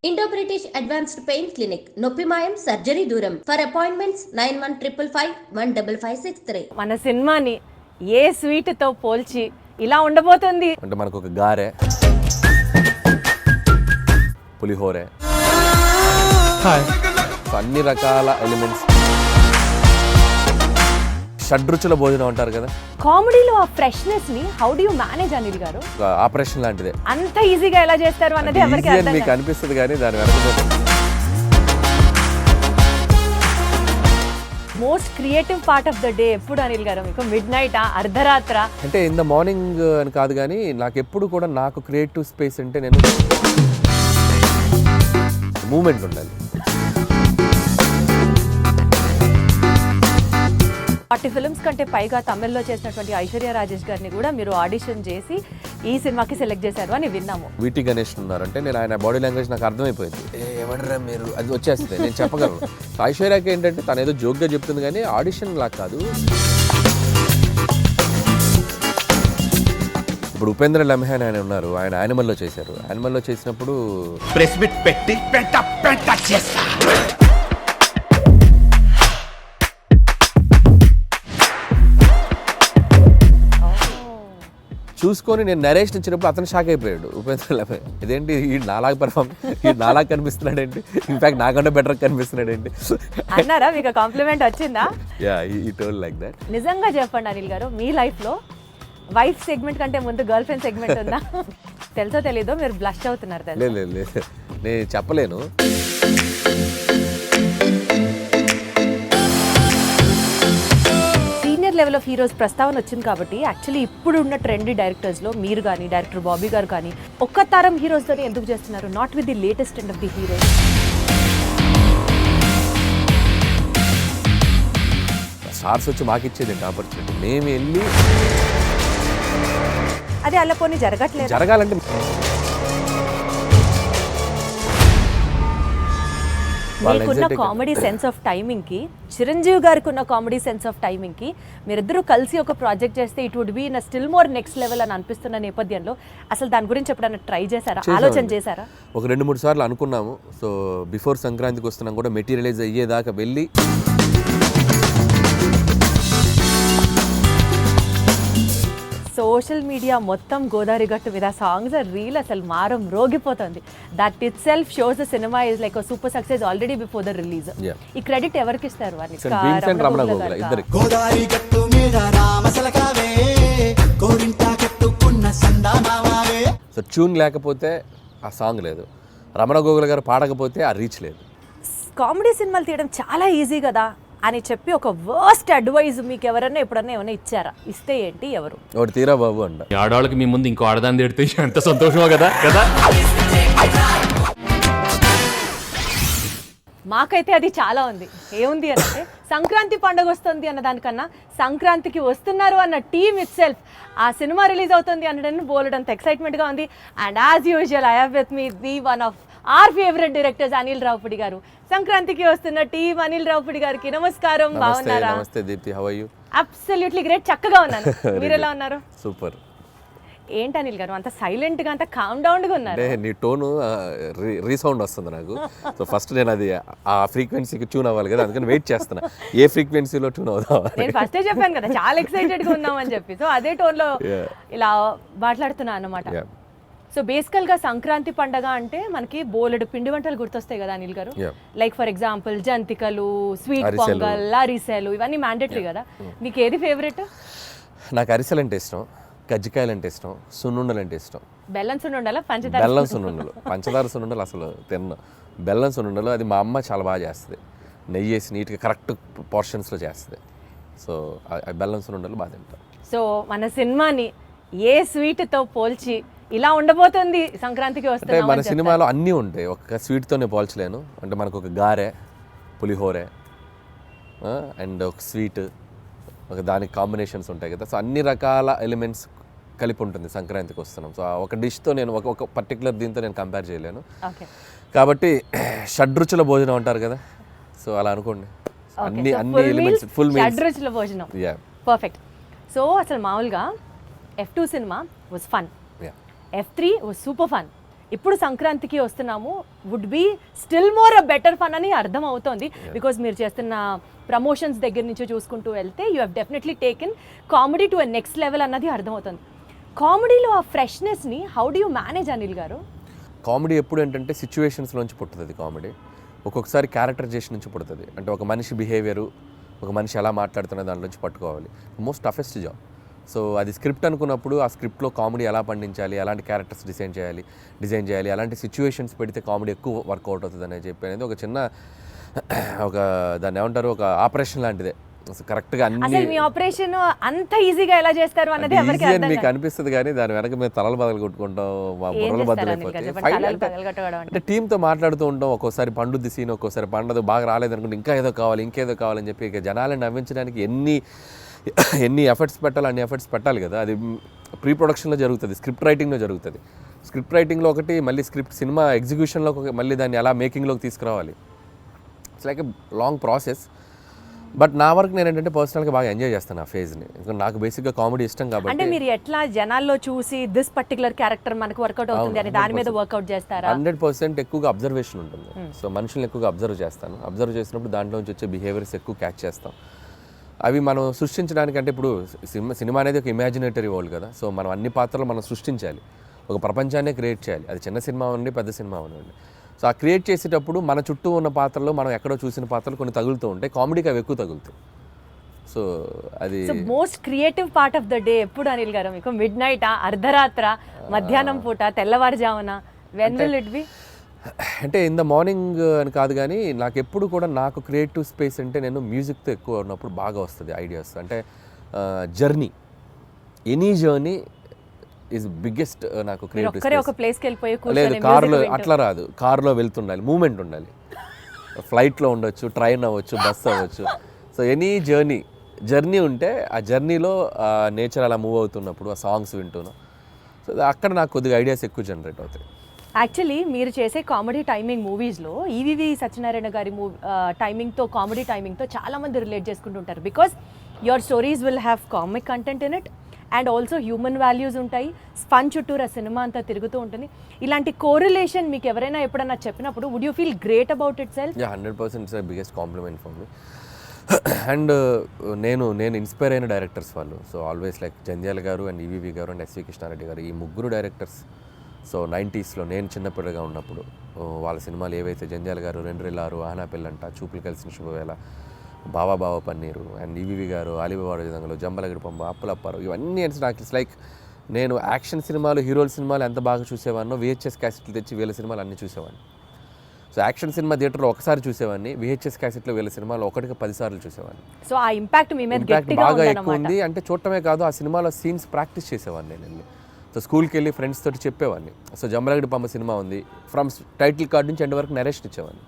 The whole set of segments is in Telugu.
Indo British advanced pain clinic నొప్పి మాయం సర్జరీ దూరం ఫర్ అపాయింట్మెంట్స్ 9155515563. మన సినిమాని ఏ స్వీట్ తో పోల్చి ఇలా ఉండబోతుంది అంటే మనకు ఒక గారె, పులిహోరే, అన్ని రకాల ఎలిమెంట్స్, షడ్రుచుల భోజనం అంటారు కదా. కామెడీలో ఆ ఫ్రెష్నెస్ ని how do you manage Anil గారు? ఆపరేషన్ లాంటిదే. అంత ఈజీగా ఎలా చేస్తారు అన్నది ఎవరికి ఈజీ అని అర్థం మీకు కాదు. అనిపిస్తుంది కానీ దాని వెనక most creative part of the day ఎప్పుడు అనిల్ గారు మీకు? మిడ్ నైట్, అర్ధరాత్ర? అంటే ఇన్ ద మార్నింగ్ అని కాదు కానీ నాకు ఎప్పుడు కూడా నాకు క్రియేటివ్ స్పేస్ అంటే నేను మూమెంట్ ఉండాలి. 40 ఫిల్మ్స్ కంటే పైగా తమిళ్లో చేసినటువంటి ఐశ్వర్య రాజేష్ గారిని కూడా మీరు ఆడిషన్ చేసి ఈ సినిమాకి సెలెక్ట్ చేశారు అని విన్నాము. వీటి గణేష్ ఉన్నారంటే నేను ఆయన బాడీ లాంగ్వేజ్ నాకు అర్థమైపోయింది. ఏమడరా మీరు, అది వచ్చేస్తుంది, నేను చెప్పగలను. ఐశ్వర్యకి ఏంటంటే తను ఏదో జోక్గా చెప్తుంది కానీ ఆడిషన్ లాగా కాదు. ఇప్పుడు ఉపేంద్ర లమ్హే ఆయన ఉన్నారు, ఆయన యానిమల్లో చేశారు. యానిమల్లో చేసినప్పుడు ప్రెస్ మీట్ పెట్టి పెంట చేస్తా. చూసుకొని నేను నరేషన్ ఇచ్చినప్పుడు అతను షాక్ అయిపోయాడు ఉపేంద్ర లమ్హే. ఇదేంటి ఈ నాలాగా పర్ఫామ్, ఈ నాలాగా కనిపిస్తున్నాడు ఏంటి, ఇన్ఫాక్ట్ నాకంటే బెటర్ కనిపిస్తున్నాడు ఏంటి అన్నారా? మీకు కాంప్లిమెంట్ వచ్చిందా? యా, ఈ టోల్ లైక్ దట్. నిజంగా చెప్పండి అనిల్ గారు, మీ లైఫ్లో వైఫ్ సెగ్మెంట్ కంటే ముందు గర్ల్ ఫ్రెండ్ సెగ్మెంట్ ఉందా? తెలుసో తెలీదో మీరు బ్లష్ అవుతున్నారు. లేదు నేను చెప్పలేను. సీనియర్ లెవెల్ ఆఫ్ హీరోస్ ప్రస్తావన వచ్చింది కాబట్టి యాక్చువల్లీ ఇప్పుడు ఉన్న ట్రెండీ డైరెక్టర్స్లో మీరు కానీ, డైరెక్టర్ బాబీ గారు కానీ ఒక్క తరం హీరోస్తోనే ఎందుకు చేస్తున్నారు? Not with the latest and of the heroes. Stars వచ్చి మాకు ఇచ్చేది ఆపర్చునిటీ, మేము వెళ్ళి అది అలా పోనీ జరగట్లేదు. జరగాలంటే మీకున్న కామెడీ సెన్స్ ఆఫ్ టైమింగ్ కి, చిరంజీవి గారికి ఉన్న కామెడీ సెన్స్ ఆఫ్ టైమింగ్ కి మీరిద్దరూ కలిసి ఒక ప్రాజెక్ట్ చేస్తే it would be in still more next level అని అనిపిస్తున్న నేపథ్యంలో అసలు దాని గురించి ఎప్పుడైనా ట్రై చేశారా, ఆలోచన చేశారా? ఒక 2-3 సార్లు అనుకున్నాము. సో బిఫోర్ సంక్రాంతికి వస్తున్నాం కూడా మెటీరియలైజ్ అయ్యేదాకా వెళ్ళి సోషల్ మీడియా మొత్తం గోదావరి గట్టు మీద సాంగ్స్ రీల్ అసలు మారం రోగిపోతుంది. That itself shows the cinema is like super success already before the release. ఈ క్రెడిట్ ఎవరికి ఇస్తారు? రమణ గోగుల ఇద్దరికి. గోదావరి గట్టు మీద రామసలకావే కోరింటా కట్టుకున్న సందామావే. సో ట్యూన్ లేకపోతే ఆ సాంగ్ లేదు, రమణ గోగుల గారు పాడకపోతే ఆ రీచ్ లేదు. కామెడీ సినిమాలు తీయడం చాలా ఈజీ కదా అని చెప్పి ఒక వర్స్ట్ అడ్వైజ్ మీకు ఎవరైనా ఎప్పుడన్నా ఏమైనా ఇచ్చారా? ఇస్తే ఏంటి, ఎవరు? ఒకటి తీరా బాబు అంట. ఆడవాళ్ళకి మీ ముందు ఇంకో ఆడదాన్ని తిడితే ఎంత సంతోషమో కదా కదా. మాకైతే అది చాలా ఉంది. ఏముంది అంటే సంక్రాంతి పండుగ వస్తుంది అన్న దానికన్నా సంక్రాంతికి వస్తున్నారు అన్న టీమ్ ఇట్ సెల్ఫ్, ఆ సినిమా రిలీజ్ అవుతుంది అనడానికి బోలెడంత ఎక్సైట్మెంట్గా ఉంది. And as usual I have with me the one of our favourite directors Anil Ravipudi గారు. సంక్రాంతికి వస్తున్న టీమ్ అనిల్ రావుపూడి గారికి నమస్కారం. బాగున్నారా? నమస్తే Deepti, how are you? Absolutely great, చక్కగా ఉన్నాను. మీరు ఎలా ఉన్నారు? సూపర్. ఏంటి అనిల్ గారు అంత సైలెంట్ గా, అంత కామ్ డౌన్ గా ఉన్నారు? అంటే నీ టోను రీసౌండ్ వస్తుంది నాకు. సో ఫస్ట్ నేను అది ఆ ఫ్రీక్వెన్సీకి ట్యూన్ అవ్వాలి కదా, అందుకని వెయిట్ చేస్తున్నా ఏ ఫ్రీక్వెన్సీలో ట్యూన్ అవుదాం. నేను ఫస్టే చెప్పాను కదా చాలా ఎక్సైటెడ్ గా ఉన్నామని చెప్పి. సో అదే టోన్ లో ఇలా మాట్లాడుతున్నా అన్నమాట. సో బేసికల్ గా సంక్రాంతి పండగ అంటే మనకి బోలెడు పిండి వంటలు గుర్తొస్తాయి కదా అనిల్ గారు. లైక్ ఫర్ ఎగ్జాంపుల్ జంతికలు, స్వీట్ పొంగల్, అరిసెలు, ఇవన్నీ మ్యాండేటరీ కదా. మీకు ఏది ఫేవరెట్? నాకు అరిసెలు అంటే ఇష్టం, కజ్జికాయలు అంటే ఇష్టం, సున్నుండలు అంటే ఇష్టం. బెల్లం సున్నుండలా, పంచదార? బెల్లం సున్నుండలు. పంచదార సున్నుండలు అసలు తిన్నా. బెల్లం సున్నుండలు అది మా అమ్మ చాలా బాగా చేస్తుంది, నెయ్యి వేసి నీట్గా కరెక్ట్ పోర్షన్స్లో చేస్తుంది. సో బెల్లం సున్నుండలు బాగా తింటాం. సో మన సినిమాని ఏ స్వీట్తో పోల్చి ఇలా ఉండబోతుంది సంక్రాంతికి వస్తే? అంటే మన సినిమాలో అన్నీ ఉంటాయి, ఒక్క స్వీట్తోనే పోల్చలేను. అంటే మనకు ఒక గారె, పులిహోరే అండ్ ఒక స్వీట్, ఒక దానికి కాంబినేషన్స్ ఉంటాయి కదా. సో అన్ని రకాల ఎలిమెంట్స్ కలిపి ఉంటుంది సంక్రాంతికి వస్తున్నాం. సో ఒక డిష్తో నేను ఒక పర్టికులర్ దీంతో నేను కంపేర్ చేయలేను కాబట్టి షడ్రుచుల భోజనం అంటారు కదా, సో అలా అనుకోండి. అన్ని ఎలిమెంట్స్, ఫుల్ మీల్స్, షడ్రుచుల భోజనం. పర్ఫెక్ట్. సో అసలు మామూలుగా F2 cinema was fun, F3 was super fun, ఇప్పుడు సంక్రాంతికి వస్తున్నాము, would be still more a better fun అని అర్థం అవుతోంది. బికాజ్ మీరు చేస్తున్న ప్రమోషన్స్ దగ్గర నుంచి చూసుకుంటూ వెళ్తే you have definitely taken comedy to a next level అన్నది అర్థమవుతుంది. కామెడీలో ఆ ఫ్రెష్నెస్ని how do you manage Anil గారు? కామెడీ ఎప్పుడు ఏంటంటే సిచ్యువేషన్స్లోంచి పుట్టుతుంది కామెడీ. ఒక్కొక్కసారి క్యారెక్టరైజేషన్ నుంచి పుడుతుంది. అంటే ఒక మనిషి బిహేవియరు, ఒక మనిషి ఎలా మాట్లాడుతున్న దాని నుంచి పట్టుకోవాలి. Most toughest job. సో అది స్క్రిప్ట్ అనుకున్నప్పుడు ఆ స్క్రిప్ట్లో కామెడీ ఎలా పండించాలి, ఎలాంటి క్యారెక్టర్స్ డిజైన్ చేయాలి, అలాంటి సిచ్యువేషన్స్ పెడితే కామెడీ ఎక్కువ వర్కౌట్ అవుతుంది అని చెప్పి అనేది ఒక చిన్న ఒక దాన్ని ఏమంటారు, ఒక ఆపరేషన్ లాంటిదే. కరెక్ట్గా అన్ని మీ ఆపరేషన్ అంత ఈజీగా ఎలా చేస్తారు అన్నది ఎవరికి అర్థం మీకు అనిపిస్తుంది, కానీ దాని వెనక మేము తలలు బదులు కొట్టుకుంటాం, మా బుర్రలు బదులైపోతాయి. అంటే టీంతో మాట్లాడుతూ ఉంటాం. ఒక్కోసారి పండుద్ది సీన్, ఒక్కోసారి పండదు, బాగా రాలేదనుకుంటే ఇంకేదో కావాలని చెప్పి ఇక జనాలను నవ్వించడానికి ఎన్ని ఎఫర్ట్స్ పెట్టాలి అన్ని ఎఫర్ట్స్ పెట్టాలి కదా. అది ప్రీ ప్రొడక్షన్లో జరుగుతుంది, స్క్రిప్ట్ రైటింగ్లో జరుగుతుంది. స్క్రిప్ట్ రైటింగ్లో ఒకటి, మళ్ళీ సినిమా ఎగ్జిక్యూషన్లో మళ్ళీ దాన్ని ఎలా మేకింగ్లోకి తీసుకురావాలి. It's like a long process. But నా వరకు నేను ఏంటంటే పర్సనల్గా బాగా ఎంజాయ్ చేస్తాను ఆ ఫేజ్ని. ఎందుకంటే నాకు బేసిక్గా కామెడీ ఇష్టం కాబట్టి. అంటే మీరు ఎట్లా జనాల్లో చూసి దిస్ పర్టికులర్ క్యారెక్టర్ మనకు వర్కౌట్ అవుతుంది అని దాని మీద వర్కౌట్ చేస్తారా? 100% ఎక్కువగా అబ్జర్వేషన్ ఉంటుంది. సో మనుషుల్ని ఎక్కువగా అబ్జర్వ్ చేస్తాను. అబ్జర్వ్ చేసినప్పుడు దాంట్లో నుంచి వచ్చే బిహేవియర్స్ ఎక్కువ క్యాచ్ చేస్తాం. అవి మనం సృష్టించడానికి, అంటే ఇప్పుడు సినిమా అనేది ఒక ఇమాజినేటరీ వరల్డ్ కదా. సో మనం అన్ని పాత్రలు మనం సృష్టించాలి, ఒక ప్రపంచాన్నే క్రియేట్ చేయాలి. అది చిన్న సినిమా ఉండి పెద్ద సినిమా ఉండండి. సో ఆ క్రియేట్ చేసేటప్పుడు మన చుట్టూ ఉన్న పాత్రలు, మనం ఎక్కడో చూసిన పాత్రలు కొన్ని తగులుతూ ఉంటాయి. కామెడీకి అవి ఎక్కువ తగులుతాయి. సో అది most creative part of the day ఎప్పుడు అనిల్ గారు మీకు? మిడ్ నైటా, అర్ధరాత్ర, మధ్యాహ్నం పూట, తెల్లవారుజామున? When will it be? అంటే ఇన్ ద మార్నింగ్ అని కాదు, కానీ నాకు ఎప్పుడు కూడా నాకు క్రియేటివ్ స్పేస్ అంటే నేను మ్యూజిక్తో ఎక్కువ ఉన్నప్పుడు బాగా వస్తుంది ఐడియాస్. అంటే journey, any journey is biggest నాకు క్రియేటివ్ స్పేస్. లేదు, కార్లో అట్లా రాదు. కార్లో వెళ్తుండాలి, మూమెంట్ ఉండాలి. ఫ్లైట్లో ఉండొచ్చు, ట్రైన్ అవ్వచ్చు, బస్ అవ్వచ్చు. సో ఎనీ జర్నీ ఉంటే ఆ జర్నీలో నేచర్ అలా మూవ్ అవుతున్నప్పుడు ఆ సాంగ్స్ వింటున్నాను. సో అక్కడ నాకు కొద్దిగా ఐడియాస్ ఎక్కువ జనరేట్ అవుతాయి. యాక్చువల్లీ మీరు చేసే కామెడీ టైమింగ్ మూవీస్లో ఈవీవి సత్యనారాయణ గారి టైమింగ్తో, కామెడీ టైమింగ్తో చాలామంది రిలేట్ చేసుకుంటుంటారు. Because your stories will have comic content in it and also human values ఉంటాయి. ఫన్ చుట్టూరు ఆ సినిమా అంతా తిరుగుతూ ఉంటుంది. ఇలాంటి కోరిలేషన్ మీకు ఎవరైనా ఎప్పుడన్నా చెప్పినప్పుడు would you feel great about itself? 100% it's biggest compliment for me. And నేను ఇన్స్పైర్ అయిన డైరెక్టర్స్ వాళ్ళు. సో ఆల్వేస్ లైక్ జంధ్యాల గారు అండ్ ఈవీవి గారు అండ్ ఎస్వి కృష్ణారెడ్డి గారు, ఈ ముగ్గురు డైరెక్టర్స్. సో 90sలో నేను చిన్నపిల్లగా ఉన్నప్పుడు వాళ్ళ సినిమాలు ఏవైతే, జంధ్యాల గారు రెండ్రెల్లారు, ఆనా పెళ్ళంట, చూపులు కలిసిన శుభవేళ, బావా పన్నీరు, అండ్ ఈవీవి గారు ఆలిబాబా దంగలు, జంబలగడి పంప, అప్పులప్పారు, ఇవన్నీ నాకు ఇట్స్ లైక్ నేను యాక్షన్ సినిమాలు, హీరోల సినిమాలు ఎంత బాగా చూసేవాడినో VHS క్యాసెట్లు తెచ్చి వీళ్ళ సినిమాలు అన్నీ చూసేవాడిని. సో యాక్షన్ సినిమా థియేటర్లో ఒకసారి చూసేవాడిని, VHS క్యాసెట్లో వీళ్ళ సినిమాలు 1కి 10 సార్లు చూసేవాడిని. సో ఆ ఇంపాక్ట్ మీ మీద బాగా ఎక్కువ ఉంది. అంటే చూడటమే కాదు, ఆ సినిమాలో సీన్స్ ప్రాక్టీస్ చేసేవాడిని నేను వెళ్ళి. సో స్కూల్కి వెళ్ళి ఫ్రెండ్స్ తోటి చెప్పేవాడిని. సో జంబలగడి పంప సినిమా ఉంది, ఫ్రమ్ టైటిల్ కార్డ్ నుంచి ఎండ్ వరకు నరేషన్ ఇచ్చేవాడిని.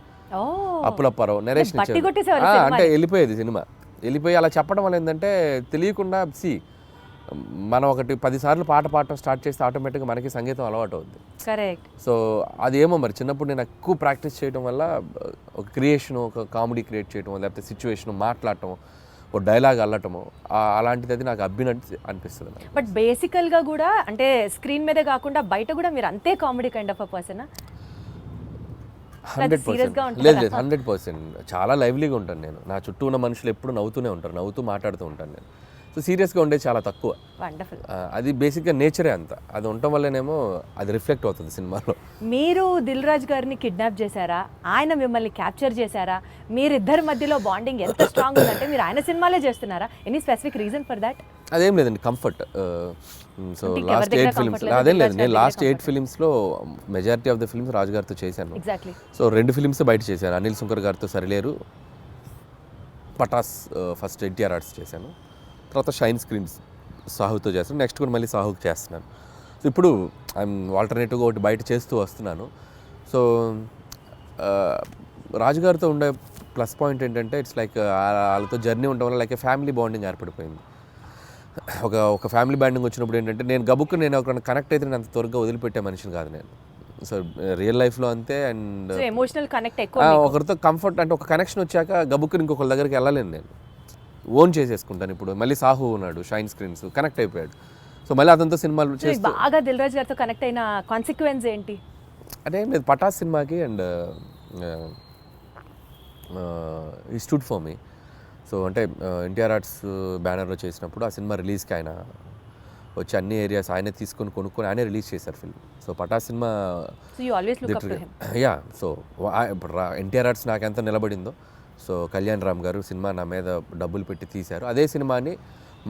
అప్పులప్పారావు నరేషన్ ఇచ్చేవాడు. అంటే వెళ్ళిపోయేది సినిమా. వెళ్ళిపోయి అలా చెప్పడం వల్ల ఏంటంటే తెలియకుండా మనం ఒకటి 10 సార్లు పాట పాడటం స్టార్ట్ చేస్తే ఆటోమేటిక్గా మనకి సంగీతం అలవాటు అవుతుంది. కరెక్ట్. సో అదేమో మరి చిన్నప్పుడు నేను ఎక్కువ ప్రాక్టీస్ చేయడం వల్ల ఒక క్రియేషన్, ఒక కామెడీ క్రియేట్ చేయడం, లేకపోతే సిచ్యువేషన్ మాట్లాడటం, ఒక డైలాగ్ అల్లటము, అలాంటిది అది నాకు అనిపిస్తుంది. బట్ బేసికల్గా కూడా అంటే స్క్రీన్ మీదే కాకుండా బయట కూడా మీరు అంతే comedy kind of a person? 100%. లేదు 100%. చాలా లైవ్లీగా ఉంటాను నేను. నా చుట్టూ ఉన్న మనుషులు ఎప్పుడు నవ్వుతూనే ఉంటారు, నవ్వుతూ మాట్లాడుతూ ఉంటాను నేను. సో సీరియస్గా ఉండేది చాలా తక్కువ. వండర్ఫుల్. అది బేసిక్గా నేచరే అంత. అది ఉండటం వల్లనేమో అది రిఫ్లెక్ట్ అవుతుంది సినిమాలో. మీరు దిల్ రాజు గారిని కిడ్నాప్ చేశారా, ఆయన మిమ్మల్ని క్యాప్చర్ చేశారా? మీరిద్దరి మధ్యలో బాండింగ్ ఎంత స్ట్రాంగ్ ఉందంటే మీరు ఆయన సినిమాలే చేస్తున్నారా? Any specific reason for that? అదేం లేదండి, కంఫర్ట్. సో లాస్ట్ 8 ఫిలిమ్స్ అదేం లేదు, నేను లాస్ట్ 8 ఫిలిమ్స్లో majority of the films Raju గారితో చేశాను. ఎగ్జాక్ట్లీ. సో 2 ఫిలిమ్స్ బయట చేశాను. అనిల్ సుంకర్ గారితో Sarileru, Pataas first NTR arts చేశాను, తర్వాత షైన్ స్క్రీన్స్ సాహుతో చేస్తాను, నెక్స్ట్ కూడా మళ్ళీ సాహుకి చేస్తున్నాను. సో ఇప్పుడు ఐఎమ్ ఆల్టర్నేటివ్గా ఒకటి బయట చేస్తూ వస్తున్నాను. సో రాజుగారితో ఉండే ప్లస్ పాయింట్ ఏంటంటే ఇట్స్ లైక్ వాళ్ళతో జర్నీ ఉండడం వల్ల లైక్ ఫ్యామిలీ బాండింగ్ ఏర్పడిపోయింది. ఒక ఫ్యామిలీ బాండింగ్ వచ్చినప్పుడు ఏంటంటే నేను ఒక కనెక్ట్ అయితే నేను అంత త్వరగా వదిలిపెట్టే మనిషిని కాదు నేను. సో రియల్ లైఫ్లో అంతే. అండ్ ఎమోషనల్ కనెక్ట్ ఎక్కువ, ఒకరితో కంఫర్ట్ అంటే ఒక కనెక్షన్ వచ్చాక గబుక్కుని ఇంకొకరి దగ్గరికి వెళ్ళలేను నేను, ఓన్ చేసేసుకుంటాను. ఇప్పుడు మళ్ళీ సాహు ఉన్నాడు, షైన్ స్క్రీన్స్ కనెక్ట్ అయిపోయాడు. సో మళ్ళీ అతనితో సినిమాలు చేసి బాగా దిల్ రాజు గారితో కనెక్ట్ అయిన కాన్సిక్వెన్స్ ఏంటి? అంటే ఏం లేదు, పటాస్ సినిమాకి అండ్ ఈ స్టూడ్ ఫర్ మీ. సో అంటే ఎన్టీఆర్ ఆర్ట్స్ బ్యానర్లో చేసినప్పుడు ఆ సినిమా రిలీజ్కి ఆయన వచ్చి అన్ని ఏరియాస్ ఆయనే తీసుకొని కొనుక్కొని ఆయనే రిలీజ్ చేశారు film. So Pataas cinema so you always look up to him. Yeah. So ఇప్పుడు ఎన్టీఆర్ ఆర్ట్స్ నాకు ఎంత నిలబడిందో, సో కళ్యాణ్ రామ్ గారు సినిమా నా మీద డబ్బులు పెట్టి తీశారు. అదే సినిమాని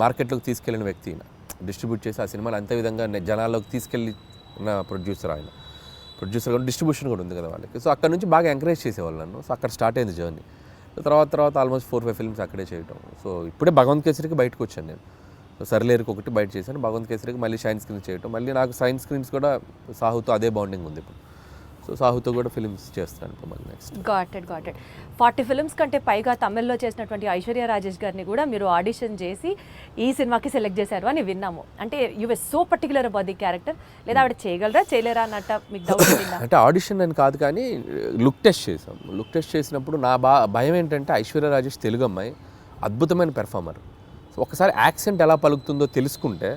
మార్కెట్లోకి తీసుకెళ్ళిన వ్యక్తి, డిస్ట్రిబ్యూట్ చేసి ఆ సినిమాని అంతే విధంగా జనాల్లోకి తీసుకెళ్ళిన ప్రొడ్యూసర్ ఆయన. ప్రొడ్యూసర్ కూడా డిస్ట్రిబ్యూషన్ కూడా ఉంది కదా వాళ్ళకి. సో అక్కడ నుంచి బాగా ఎంకరేజ్ చేసేవాళ్ళు నన్ను. సో అక్కడ స్టార్ట్ అయింది జర్నీ. తర్వాత ఆల్మోస్ట్ 4-5 ఫిల్మ్స్ అక్కడే చేయటం. సో ఇప్పుడే భగవంత్ కేసరికి బయటకు వచ్చాను నేను. సర్లేరుకి ఒకటి బయట చేశాను, భగవంత్ కేసరికి మళ్ళీ షైన్ స్క్రీన్స్ చేయటం. మళ్ళీ నాకు షైన్ స్క్రీన్స్ కూడా సాహుతో అదే బాండింగ్ ఉంది ఇప్పుడు. సో సాహుతో కూడా ఫిల్మ్స్ చేస్తాను ఇప్పుడు మళ్ళీ నెక్స్ట్. గాట్ ఇట్ 40 ఫిల్మ్స్ కంటే పైగా తమిళ్లో చేసినటువంటి ఐశ్వర్య రాజేష్ గారిని కూడా మీరు ఆడిషన్ చేసి ఈ సినిమాకి సెలెక్ట్ చేశారు అని విన్నాము. అంటే you were so particular about the character, లేదా ఆవిడ చేయగలరా చేయలేరా అన్నట్ట మీకు డౌట్ ఉందా? అంటే ఆడిషన్ అని కాదు కానీ లుక్ టెస్ట్ చేసాం. లుక్ టెస్ట్ చేసినప్పుడు నా భయం ఏంటంటే ఐశ్వర్య రాజేష్ తెలుగు అమ్మాయి, అద్భుతమైన పెర్ఫార్మర్. సో ఒకసారి యాక్సెంట్ ఎలా పలుకుతుందో తెలుసుకుంటే,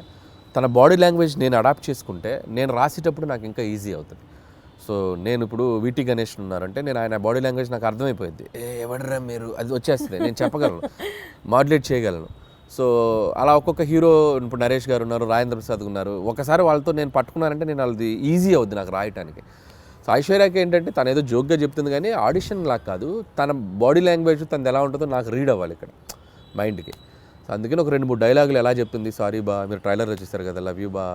తన బాడీ లాంగ్వేజ్ నేను అడాప్ట్ చేసుకుంటే, నేను రాసేటప్పుడు నాకు ఇంకా ఈజీ అవుతుంది. సో నేను ఇప్పుడు వీటీ గణేష్ ఉన్నారంటే నేను ఆయన బాడీ లాంగ్వేజ్ నాకు అర్థమైపోయింది. ఎవడరా మీరు, అది వచ్చేస్తుంది, నేను చెప్పగలను, మాడ్యులేట్ చేయగలను. సో అలా ఒక్కొక్క హీరో, ఇప్పుడు నరేష్ గారు ఉన్నారు, రాజేంద్ర ప్రసాద్ ఉన్నారు, ఒకసారి వాళ్ళతో నేను పట్టుకున్నానంటే నేను వాళ్ళది ఈజీ అవుద్ది నాకు రాయటానికి. సో ఐశ్వర్యకి ఏంటంటే తను ఏదో జోక్గా చెప్తుంది కానీ ఆడిషన్ లాగా కాదు, తన బాడీ లాంగ్వేజ్ తనది ఎలా ఉంటుందో నాకు రీడ్ అవ్వాలి ఇక్కడ మైండ్కి. సో అందుకని ఒక 2-3 డైలాగులు ఎలా చెప్తుంది, సారీ బా మీరు ట్రైలర్లో చూస్తారు కదా, లవ్ యూ బా,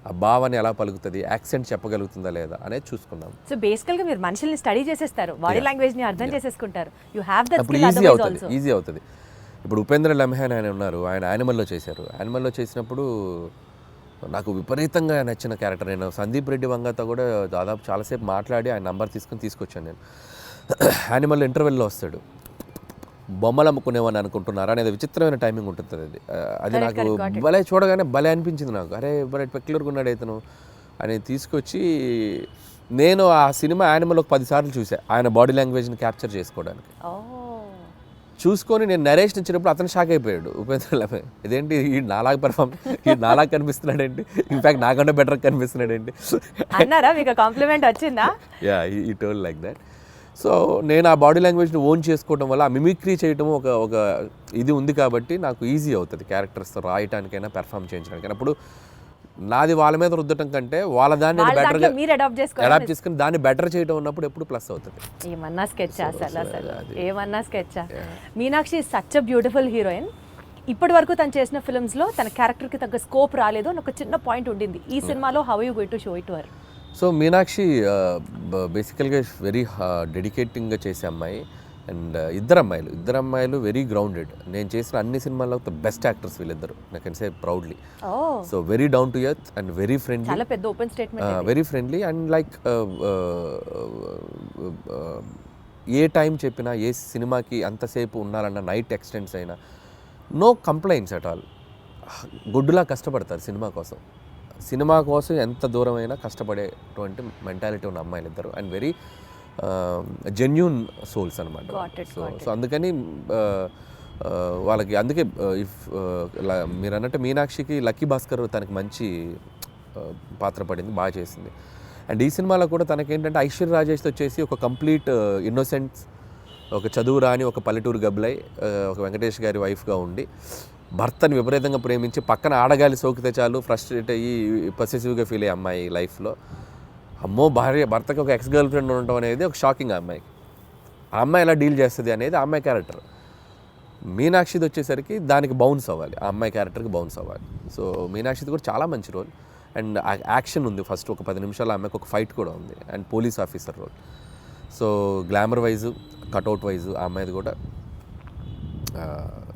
ఆ భావాన్ని ఎలా పలుకుతుంది, యాక్సెంట్ చెప్పగలుగుతుందా లేదా అనేది చూసుకున్నాం. సో బేసికల్గా మీరు మనుషుల్ని స్టడీ చేసేస్తారు, బాడీ లాంగ్వేజ్ని అర్థం చేసేసుకుంటారు. యూ హ్యావ్ దట్ అప్పుడు ఈజీ అవుతుంది. ఇప్పుడు ఉపేంద్ర లమ్హాన్ ఆయన ఉన్నారు, ఆయన యానిమల్లో చేశారు. యానిమల్లో చేసినప్పుడు నాకు విపరీతంగా నచ్చిన క్యారెక్టర్. నేను సందీప్ రెడ్డి వంగతో కూడా దాదాపు చాలాసేపు మాట్లాడి ఆయన నంబర్ తీసుకొచ్చాను నేను. యానిమల్ ఇంటర్వెల్లో వస్తాడు, బొమ్మలు అమ్ముకునేవని అనుకుంటున్నారా అనేది విచిత్రమైన టైమింగ్ ఉంటుంది. అది నాకు భలే చూడగానే భలే అనిపించింది నాకు. అరే భలే పెక్యులర్గా ఉన్నాడు ఇతను అని తీసుకొచ్చి నేను ఆ సినిమా యానిమల్ ఒక 10 సార్లు చూసా ఆయన బాడీ లాంగ్వేజ్ని క్యాప్చర్ చేసుకోవడానికి. చూసుకొని నేను నరేష్ ఇచ్చినప్పుడు అతను షాక్ అయిపోయాడు, ఉపేంద్ర లమ్హాన్, ఇదేంటి ఈ నాలాగా నాలాగా కనిపిస్తున్నాడు ఏంటి, ఇన్ఫ్యాక్ట్ నాకంటే బెటర్ కనిపిస్తున్నాడు ఏంటి అన్నారా? మీకు కాంప్లిమెంట్ వచ్చిందా? యా, ఈ టోల్ లైక్ దట్. సో నేను ఆ బాడీ లాంగ్వేజ్ని ఓన్ చేసుకోవడం వల్ల, ఆ మిమిక్రీ చేయడం ఒక ఇది ఉంది కాబట్టి నాకు ఈజీ అవుతుంది క్యారెక్టర్స్తో రాయటానికైనా పెర్ఫామ్ చేయించడానికైనా. అప్పుడు నాది వాళ్ళ మీద రుద్దటం కంటే వాళ్ళ దాన్ని బెటర్గా అడాప్ట్ చేసుకుని దాన్ని బెటర్ చేయడం ఉన్నప్పుడు ఎప్పుడు ప్లస్ అవుతుంది. ఏమన్నా స్కెచ్ ఏమన్నా sketch. Meenakshi is such a beautiful heroine. ఇప్పటి వరకు తను చేసిన ఫిల్మ్స్లో తన క్యారెక్టర్కి తగ్గ స్కోప్ రాలేదు అని ఒక చిన్న పాయింట్ ఉండింది. ఈ సినిమాలో how you going to show it to her? So Meenakshi బేసికల్గా వెరీ డెడికేటింగ్గా చేసే అమ్మాయి. అండ్ ఇద్దరు అమ్మాయిలు వెరీ గ్రౌండెడ్. నేను చేసిన అన్ని సినిమాల్లో బెస్ట్ యాక్టర్స్ వీళ్ళిద్దరు, I can say proudly. So very down to earth and very friendly, చాలా పెద్ద open statement, very friendly. And like A time చెప్పినా, ఏ సినిమాకి అంతసేపు ఉండాలన్నా, నైట్ ఎక్స్టెండ్స్ అయినా, నో కంప్లైంట్స్ అట్ ఆల్. గుడ్డులా కష్టపడతారు సినిమా కోసం ఎంత దూరమైనా కష్టపడేటువంటి మెంటాలిటీ ఉన్న అమ్మాయిలు ఇద్దరు. అండ్ వెరీ జెన్యూన్ సోల్స్ అనమాట. సో అందుకని వాళ్ళకి అందుకే ఇఫ్ మీరు అన్నట్టు మీనాక్షికి లక్కీ భాస్కర్ తనకి మంచి పాత్ర పడింది, బాగా చేసింది. అండ్ ఈ సినిమాలో కూడా తనకేంటంటే ఐశ్వర్య రాజేష్తో వచ్చేసి ఒక కంప్లీట్ ఇన్నోసెంట్స్, ఒక చదువు రాని ఒక పల్లెటూరు గబ్లై, ఒక వెంకటేష్ గారి వైఫ్గా ఉండి భర్తని విపరీతంగా ప్రేమించి పక్కన ఆడగాలి సోకితే చాలు ఫ్రస్ట్రేట్ అయ్యి పొసెసివ్గా ఫీల్ అయ్యే అమ్మాయి లైఫ్లో. అమ్మో భర్తకి ఒక ఎక్స్ గర్ల్ ఫ్రెండ్ ఉండటం అనేది ఒక షాకింగ్. ఆ అమ్మాయి ఎలా డీల్ చేస్తుంది అనేది ఆ అమ్మాయి క్యారెక్టర్. మీనాక్షిది వచ్చేసరికి దానికి బౌన్స్ అవ్వాలి, ఆ అమ్మాయి క్యారెక్టర్కి బౌన్స్ అవ్వాలి. సో మీనాక్షిది కూడా చాలా మంచి రోల్. అండ్ యాక్షన్ ఉంది, ఫస్ట్ ఒక 10 నిమిషాలు ఆ అమ్మాయికి ఒక ఫైట్ కూడా ఉంది. And police officer role. So glamour wise, cut out wise ఆ అమ్మాయిది కూడా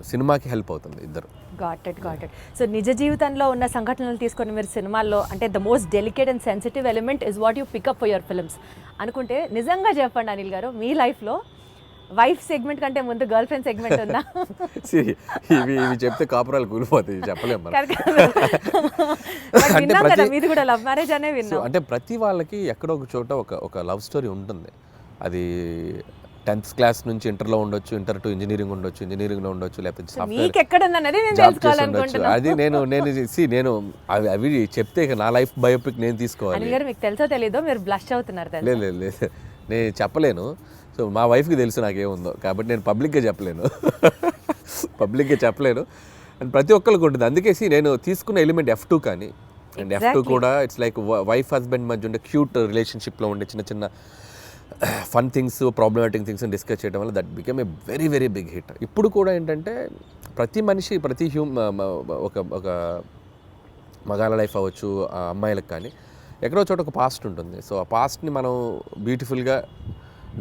సినిమాకి హెల్ప్ అవుతుంది ఇద్దరు. Got it. సో నిజ జీవితంలో ఉన్న సంఘటనలు తీసుకొని మీరు సినిమాల్లో, అంటే the most delicate and sensitive element is what you pick up for your films అనుకుంటే, నిజంగా చెప్పండి అనిల్ గారు, మీ లైఫ్లో వైఫ్ సెగ్మెంట్ కంటే ముందు గర్ల్ ఫ్రెండ్ సెగ్మెంట్ ఉందా? ఇవి చెప్తే కాపురాలు కూలిపోతాయి, చెప్పలేము. మీది కూడా లవ్ మ్యారేజ్ అనే విన్నాం. అంటే ప్రతి వాళ్ళకి ఎక్కడో ఒక చోట ఒక లవ్ స్టోరీ ఉంటుంది. అది 10th క్లాస్ నుంచి ఇంటర్లో ఉండొచ్చు, ఇంటర్ టు ఇంజనీరింగ్ ఉండొచ్చు, ఇంజనీరింగ్లో ఉండొచ్చు, లేకపోతే సాఫ్ట్వేర్ మీకు ఎక్కడ ఉందన్నది నేను జాబ్ చేసి ఉండొచ్చు. తెలుసుకోవాలనుకుంటున్నాను. అది నేను అవి చెప్తే ఇక నా లైఫ్ బయోపిక్ నేను తీసుకోవాలి. అనిల్ గారు మీకు తెలుసో తెలీదో మీరు బ్లష్ అవుతున్నారు తెలుసా? లేదు నేను చెప్పలేను. సో మా వైఫ్కి తెలుసు నాకేముందో, కాబట్టి నేను పబ్లిక్గా చెప్పలేను. అండ్ ప్రతి ఒక్కరికి ఉంటుంది. అందుకే నేను తీసుకున్న ఎలిమెంట్ F2 కానీ, అండ్ F2 కూడా ఇట్స్ లైక్ వైఫ్ హస్బెండ్ మధ్య ఉండే క్యూట్ రిలేషన్షిప్లో ఉండే చిన్న చిన్న fun things, problematic things discuss చేయడం వల్ల that become a very very big hit. ఇప్పుడు కూడా ఏంటంటే ప్రతి మనిషి, ప్రతి ఒక మగాళ్ళ లైఫ్ అవ్వచ్చు, అమ్మాయిలకు కానీ ఎక్కడో చోట ఒక పాస్ట్ ఉంటుంది. సో ఆ పాస్ట్ని మనం బ్యూటిఫుల్గా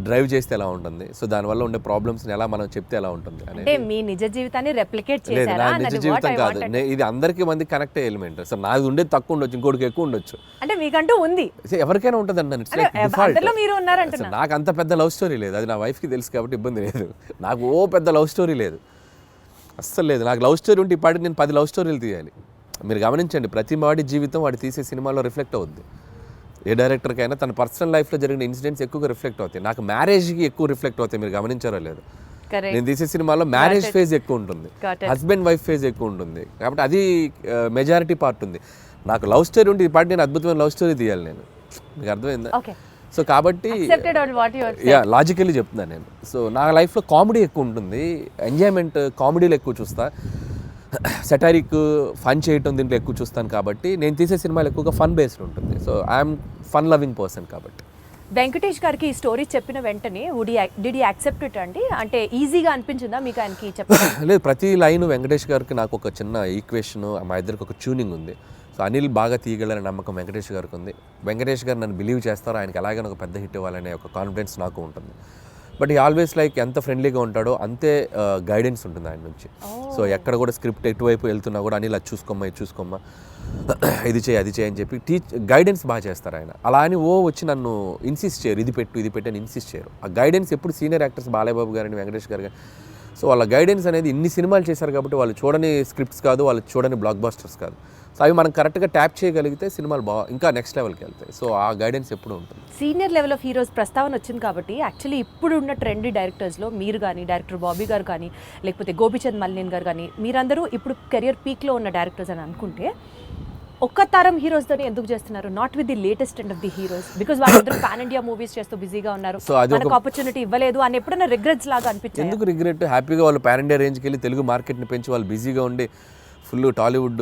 డ్రైవ్ చేస్తే ఎలా ఉంటుంది, సో దానివల్ల ఉండే ప్రాబ్లమ్స్ని ఎలా మనం చెప్తే ఎలా ఉంటుంది అంటే అనేది. మీ నిజ జీవితాన్ని రెప్లికేట్ లేదు, చేశారా నా నిజ అన్నది జీవితం what I కాదు. wanted. ఇది అందరికీ మంది కనెక్ట్ అయ్యే ఎలిమెంట్. సో నాది ఉండేది తక్కువ ఉండొచ్చు, ఇంకోటికి ఎక్కువ ఉండొచ్చు. అంటే మీకంటూ ఉంది. సో ఎవరికైనా ఉంటుంది అన్న, ఇట్స్ లైక్ అందరిలో మీరు ఉన్నారంటున్నా. నాకు అంత పెద్ద లవ్ స్టోరీ లేదు, అది నా వైఫ్కి తెలుసు కాబట్టి ఇబ్బంది లేదు. నాకు పెద్ద లవ్ స్టోరీ లేదు, అస్సలు లేదు. నాకు లవ్ స్టోరీ ఉంటే ఇప్పటికి నేను 10 లవ్ స్టోరీలు తీయాలి. మీరు గమనించండి, ప్రతి వాడి జీవితం వాడు తీసే సినిమాలో రిఫ్లెక్ట్ అవుద్ది. ఏ డైరెక్టర్కైనా తన పర్సనల్ లైఫ్లో జరిగిన ఇన్సిడెంట్స్ ఎక్కువగా రిఫ్లెక్ట్ అవుతాయి. నాకు మ్యారేజ్కి ఎక్కువ రిఫ్లెక్ట్ అవుతాయి. మీరు గమనించారో లేదు, నేను తీసే సినిమాలో మ్యారేజ్ ఫేజ్ ఎక్కువ ఉంటుంది, హస్బెండ్ వైఫ్ ఫేజ్ ఎక్కువ ఉంటుంది. కాబట్టి అది మెజారిటీ పార్ట్ ఉంది. నాకు లవ్ స్టోరీ ఉంటే ఈ పార్ట్ నేను అద్భుతమైన లవ్ స్టోరీ తీయాలి నేను. మీకు అర్థమైందా? సో కాబట్టి లాజికల్లీ చెప్తున్నాను నేను. సో నా లైఫ్లో కామెడీ ఎక్కువ ఉంటుంది, ఎంజాయ్మెంట్ కామెడీలో ఎక్కువ చూస్తా, సెటారిక్ ఫన్ చేయటం దీంట్లో ఎక్కువ చూస్తాను. కాబట్టి నేను తీసే సినిమాలు ఎక్కువగా ఫన్ బేస్డ్ ఉంటుంది. So I'm fun loving person. కాబట్టి వెంకటేష్ గారికి ఈ స్టోరీ చెప్పిన వెంటనే డిడ్ యూ యాక్సెప్ట్ ఇట్ అండి? అంటే ఈజీగా అనిపించిందా మీకు ఆయనకి చెప్పడం? లేదు, ప్రతి లైన్ వెంకటేష్ గారికి నాకు ఒక చిన్న ఈక్వేషన్, మా ఇద్దరికి ఒక ట్యూనింగ్ ఉంది. సో అనిల్ బాగా తీయగలనే నమ్మకం వెంకటేష్ గారికి ఉంది. వెంకటేష్ గారు నన్ను బిలీవ్ చేస్తారో, ఆయనకి ఎలాగైనా ఒక పెద్ద హిట్ ఇవ్వాలనే ఒక కాన్ఫిడెన్స్ నాకు ఉంటుంది. బట్ ఈ ఆల్వేస్ లైక్ ఎంత ఫ్రెండ్లీగా ఉంటాడో అంతే గైడెన్స్ ఉంటుంది ఆయన నుంచి. సో ఎక్కడ కూడా స్క్రిప్ట్ ఎటువైపు వెళ్తున్నా కూడా అనిల్ అది చూసుకోమ్మా ఇది చేయి అది చేయి అని చెప్పి గైడెన్స్ బాగా చేస్తారు ఆయన. అలా అని వచ్చి నన్ను ఇన్సిస్ట్ చేయరు, ఇది పెట్టు అని ఇన్సిస్ట్ చేయరు. ఆ గైడెన్స్ ఎప్పుడు సీనియర్ యాక్టర్స్ బాలయ్యబాబు గారిని, వెంకటేష్ గారు, సో వాళ్ళ గైడెన్స్ అనేది ఇన్ని సినిమాలు చేశారు కాబట్టి వాళ్ళు చూడని స్క్రిప్ట్స్ కాదు, వాళ్ళు చూడని బ్లాక్ బస్టర్స్ కాదు. సో అవి మనం కరెక్ట్గా ట్యాప్ చేయగలిగితే సినిమాలు ఇంకా నెక్స్ట్ లెవెల్కి వెళ్తాయి. సో ఆ గైడెన్స్ ఎప్పుడు ఉంటుంది. సీనియర్ లెవెల్ ఆఫ్ హీరోస్ ప్రస్తావన వచ్చింది కాబట్టి యాక్చువల్లీ ఇప్పుడు ఉన్న ట్రెండీ డైరెక్టర్స్లో మీరు కానీ, డైరెక్టర్ బాబీ గారు కానీ, లేకపోతే గోపిచంద్ మల్లిన్ గారు కానీ, మీరందరూ ఇప్పుడు కెరియర్ పీక్లో ఉన్న డైరెక్టర్స్ అని అనుకుంటే ఒక్క తరం హీరోస్తోనే ఎందుకు చేస్తున్నారు? Not with the latest and of the heroes, because వాళ్ళందరూ పాన్ ఇండియా మూవీస్ చేస్తూ బిజీగా ఉన్నారు, మనకు ఆపర్చునిటీ ఇవ్వలేదు అని ఎప్పుడైనా రిగ్రెట్స్ లాగా అనిపించింది? ఎందుకు రిగ్రెట్? హ్యాపీగా వాళ్ళు పాన్ ఇండియా రేంజ్కి వెళ్ళి తెలుగు మార్కెట్ని పెంచి వాళ్ళు బిజీగా ఉండి ఫుల్ టాలీవుడ్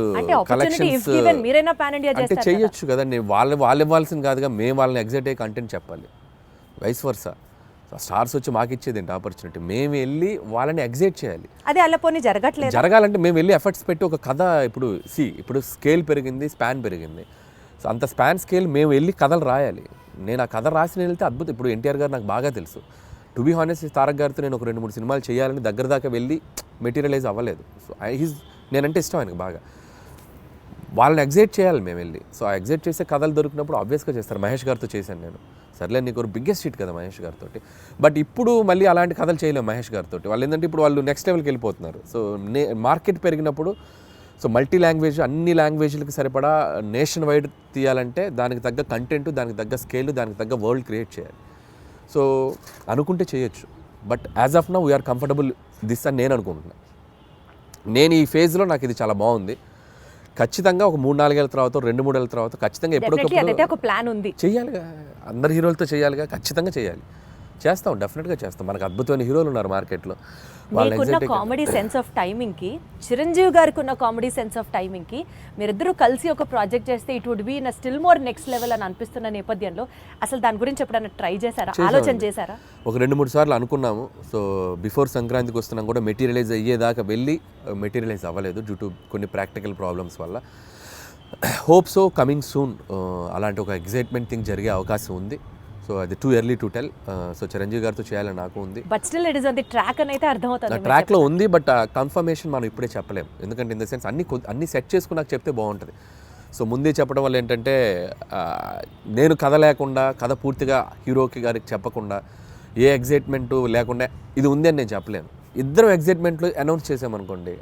కలెక్షన్స్ అంటే చేయొచ్చు కదండి. వాళ్ళు ఇవ్వాల్సింది కాదుగా, మేము వాళ్ళని ఎగ్జైట్ అయ్యే కంటెంట్ చెప్పాలి. వైస్ వర్సా, స్టార్స్ వచ్చి మాకు ఇచ్చేది ఏంటి ఆపర్చునిటీ? మేము వెళ్ళి వాళ్ళని ఎగ్జైట్ చేయాలి. అదే అలా పోనీ జరగాలంటే మేము వెళ్ళి ఎఫర్ట్స్ పెట్టి ఒక కథ, ఇప్పుడు స్కేల్ పెరిగింది, స్పాన్ పెరిగింది. సో అంత స్పాన్ స్కేల్ మేము వెళ్ళి కథలు రాయాలి. నేను ఆ కథ రాసి వెళ్తే అద్భుతం. ఇప్పుడు ఎన్టీఆర్ గారు నాకు బాగా తెలుసు. టు బీ హానెస్ట్, తారక్ గారితో నేను ఒక 2-3 సినిమాలు చేయాలని దగ్గర దాకా వెళ్ళి మెటీరియలైజ్ అవ్వలేదు. సో నేనంటే ఇష్టం ఆయనకు బాగా. వాళ్ళని ఎగ్జైట్ చేయాలి మేము వెళ్ళి. సో ఆ ఎగ్జైట్ చేసే కథలు దొరికినప్పుడు ఆబ్వియస్గా చేస్తారు. మహేష్ గారితో చేశాను నేను. సర్లే, నీకు ఒక బిగ్గెస్ట్ హిట్ కదా మహేష్ గారితో. బట్ ఇప్పుడు మళ్ళీ అలాంటి కథలు చేయలేము మహేష్ గారితో. వాళ్ళు ఏంటంటే ఇప్పుడు వాళ్ళు నెక్స్ట్ లెవెల్కి వెళ్ళిపోతున్నారు. సో మార్కెట్ పెరిగినప్పుడు, సో మల్టీ లాంగ్వేజ్, అన్ని లాంగ్వేజ్లకి సరిపడా నేషన్ వైడ్ తీయాలంటే దానికి తగ్గ కంటెంట్, దానికి తగ్గ స్కేల్, దానికి తగ్గ వరల్డ్ క్రియేట్ చేయాలి. సో అనుకుంటే చేయొచ్చు. But as of now we're comfortable this అని నేను అనుకుంటున్నాను. నేను ఈ ఫేజ్లో నాకు ఇది చాలా బాగుంది. ఖచ్చితంగా ఒక 3-4 ఏళ్ళ తర్వాత, 2-3 ఏళ్ళ తర్వాత ఖచ్చితంగా ఎప్పటికప్పుడు ప్లాన్ ఉంది, చేయాలిగా. అందరు హీరోలతో చేయాలిగా, ఖచ్చితంగా చేయాలి. చేస్తాం, డెఫినెట్గా చేస్తాం. మనకు అద్భుతమైన హీరోలు ఉన్నారు మార్కెట్లో. మీకున్న కామెడీ సెన్స్ ఆఫ్ టైమింగ్కి, చిరంజీవి గారికి ఉన్న కామెడీ సెన్స్ ఆఫ్ టైమింగ్కి మీరిద్దరూ కలిసి ఒక ప్రాజెక్ట్ చేస్తే it would be in still more next level అని అనిపిస్తున్న నేపథ్యంలో అసలు దాని గురించి ఎప్పుడైనా ట్రై చేశారా, ఆలోచన చేశారా? ఒక 2-3 సార్లు అనుకున్నాము. సో బిఫోర్ సంక్రాంతికి వస్తున్నాం కూడా మెటీరియలైజ్ అయ్యేదాకా వెళ్ళి మెటీరియలైజ్ అవ్వలేదు డ్యూ టు కొన్ని ప్రాక్టికల్ ప్రాబ్లమ్స్ వల్ల. హోప్ సో కమింగ్ సూన్ అలాంటి ఒక ఎగ్జైట్మెంట్ థింగ్ జరిగే అవకాశం ఉంది. సో అది too early to tell. So Chiranjeevi గారితో చేయాలని నాకు ఉంది. But still it is on the track అని అయితే అర్థమవుతుంది. ట్రాక్లో ఉంది, బట్ కన్ఫర్మేషన్ మనం ఇప్పుడే చెప్పలేము. ఎందుకంటే ఇన్ ద సెన్స్ అన్ని సెట్ చేసుకుని నాకు చెప్తే బాగుంటుంది. సో ముందే చెప్పడం వల్ల ఏంటంటే నేను కథ లేకుండా, కథ పూర్తిగా హీరోకి గారికి చెప్పకుండా, ఏ ఎగ్జైట్మెంట్ లేకుండా ఇది ఉంది అని నేను చెప్పలేను. ఇద్దరు ఎగ్జైట్మెంట్లు అనౌన్స్ చేసామనుకోండి,